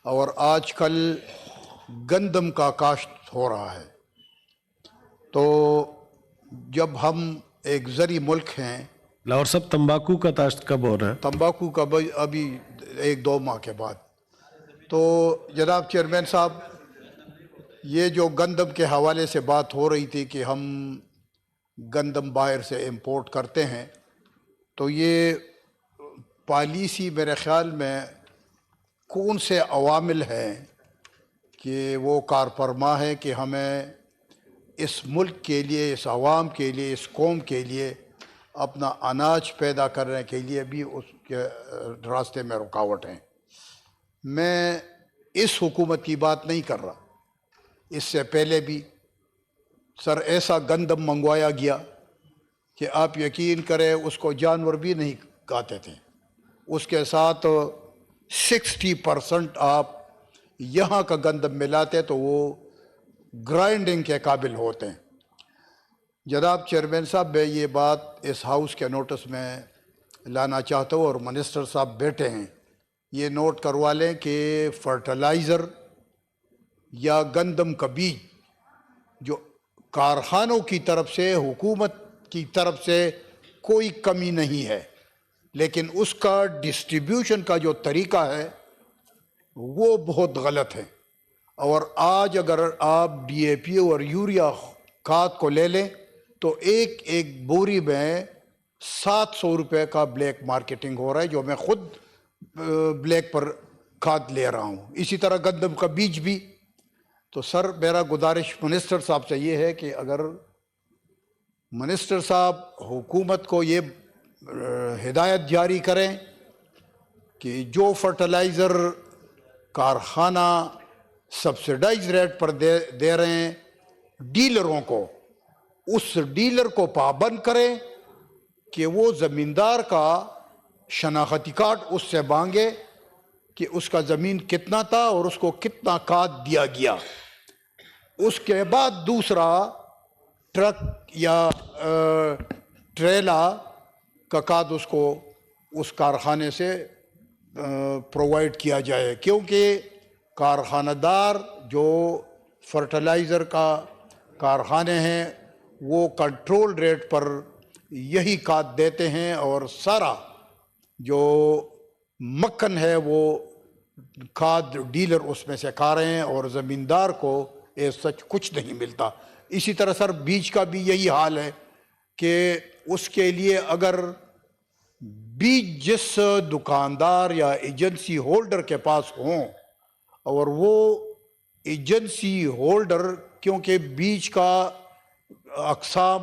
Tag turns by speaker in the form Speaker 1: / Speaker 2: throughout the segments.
Speaker 1: اور آج کل گندم کا کاشت ہو رہا ہے. تو جب ہم ایک زرعی ملک ہیں.
Speaker 2: لاہور صاحب تمباکو کا کاشت کب ہو رہا ہے؟
Speaker 1: تمباکو کا ابھی 1-2 ماہ کے بعد. تو جناب چیئرمین صاحب، یہ جو گندم کے حوالے سے بات ہو رہی تھی کہ ہم گندم باہر سے امپورٹ کرتے ہیں، تو یہ پالیسی میرے خیال میں کون سے عوامل ہیں کہ وہ کار فرما ہے کہ ہمیں اس ملک کے لیے، اس عوام کے لیے، اس قوم کے لیے اپنا اناج پیدا کرنے کے لیے بھی اس کے راستے میں رکاوٹ ہیں. میں اس حکومت کی بات نہیں کر رہا، اس سے پہلے بھی سر ایسا گندم منگوایا گیا کہ آپ یقین کریں اس کو جانور بھی نہیں کھاتے تھے. اس کے ساتھ 60% آپ یہاں کا گندم ملاتے تو وہ گرائنڈنگ کے قابل ہوتے ہیں. جناب چیئرمین صاحب، میں یہ بات اس ہاؤس کے نوٹس میں لانا چاہتا ہوں، اور منسٹر صاحب بیٹھے ہیں، یہ نوٹ کروا لیں کہ فرٹیلائزر یا گندم کا بیج جو کارخانوں کی طرف سے، حکومت کی طرف سے کوئی کمی نہیں ہے، لیکن اس کا ڈسٹریبیوشن کا جو طریقہ ہے وہ بہت غلط ہے. اور آج اگر آپ ڈی اے پی اور یوریا کھاد کو لے لیں تو ایک بوری میں 700 روپے کا بلیک مارکیٹنگ ہو رہا ہے، جو میں خود بلیک پر کھاد لے رہا ہوں. اسی طرح گندم کا بیج بھی. تو سر میرا گزارش منسٹر صاحب سے یہ ہے کہ اگر منسٹر صاحب حکومت کو یہ ہدایت جاری کریں کہ جو فرٹیلائزر کارخانہ سبسیڈائز ریٹ پر دے رہے ہیں ڈیلروں کو، اس ڈیلر کو پابند کریں کہ وہ زمیندار کا شناختی کارڈ اس سے مانگے کہ اس کا زمین کتنا تھا اور اس کو کتنا کھاد دیا گیا. اس کے بعد دوسرا ٹرک یا ٹریلا کا کھاد اس کو اس کارخانے سے پرووائڈ کیا جائے، کیونکہ کارخانہ دار جو فرٹیلائزر کا کارخانے ہیں وہ کنٹرول ریٹ پر یہی کھاد دیتے ہیں، اور سارا جو مکھن ہے وہ کھاد ڈیلر اس میں سے کھا رہے ہیں، اور زمیندار کو سچ کچھ نہیں ملتا. اسی طرح سر بیج کا بھی یہی حال ہے کہ اس کے لیے اگر بیج جس دکاندار یا ایجنسی ہولڈر کے پاس ہوں، اور وہ ایجنسی ہولڈر کیونکہ بیج کا اقسام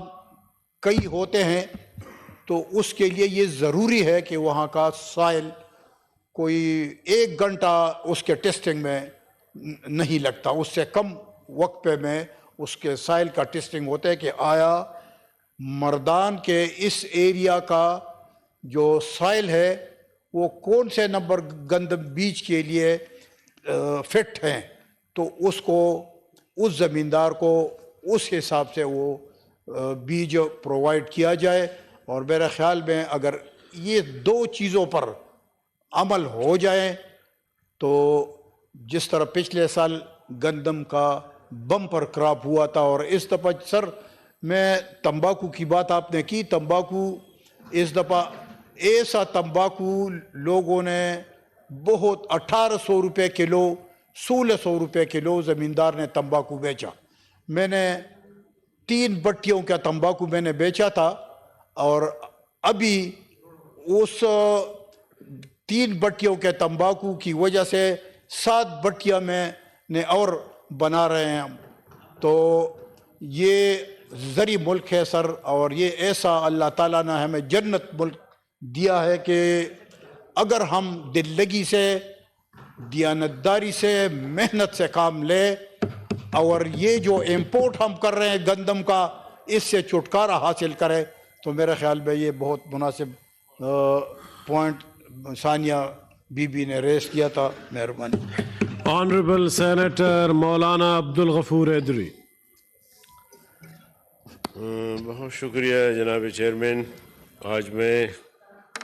Speaker 1: کئی ہوتے ہیں، تو اس کے لیے یہ ضروری ہے کہ وہاں کا سائل کوئی 1 گھنٹہ اس کے ٹیسٹنگ میں نہیں لگتا، اس سے کم وقت پہ میں اس کے سائل کا ٹیسٹنگ ہوتا ہے کہ آیا مردان کے اس ایریا کا جو سائل ہے وہ کون سے نمبر گندم بیج کے لیے فٹ ہیں، تو اس کو اس زمیندار کو اس حساب سے وہ بیج پرووائڈ کیا جائے. اور میرے خیال میں اگر یہ 2 چیزوں پر عمل ہو جائے تو جس طرح پچھلے سال گندم کا بمپر کراپ ہوا تھا، اور اس دفعہ سر میں تمباکو کی بات آپ نے کی، تمباکو اس دفعہ ایسا تمباکو لوگوں نے بہت 1800 روپے کلو، 1600 روپے کلو زمیندار نے تمباکو بیچا. میں نے 3 بٹیوں کا تمباکو میں نے بیچا تھا، اور ابھی اس 3 بٹیوں کے تمباکو کی وجہ سے 7 بٹیاں میں نے اور بنا رہے ہیں. تو یہ زرعی ملک ہے سر، اور یہ ایسا اللہ تعالیٰ نے ہمیں جنت ملک دیا ہے کہ اگر ہم دل لگی سے، دیانتداری سے، محنت سے کام لے، اور یہ جو امپورٹ ہم کر رہے ہیں گندم کا اس سے چھٹکارا حاصل کرے، تو میرے خیال میں یہ بہت مناسب پوائنٹ ثانیہ بی بی نے ریز کیا تھا. مہربانی.
Speaker 2: آنریبل سینیٹر مولانا عبدالغفور ایدری.
Speaker 3: بہت شکریہ جناب چیئرمین. آج میں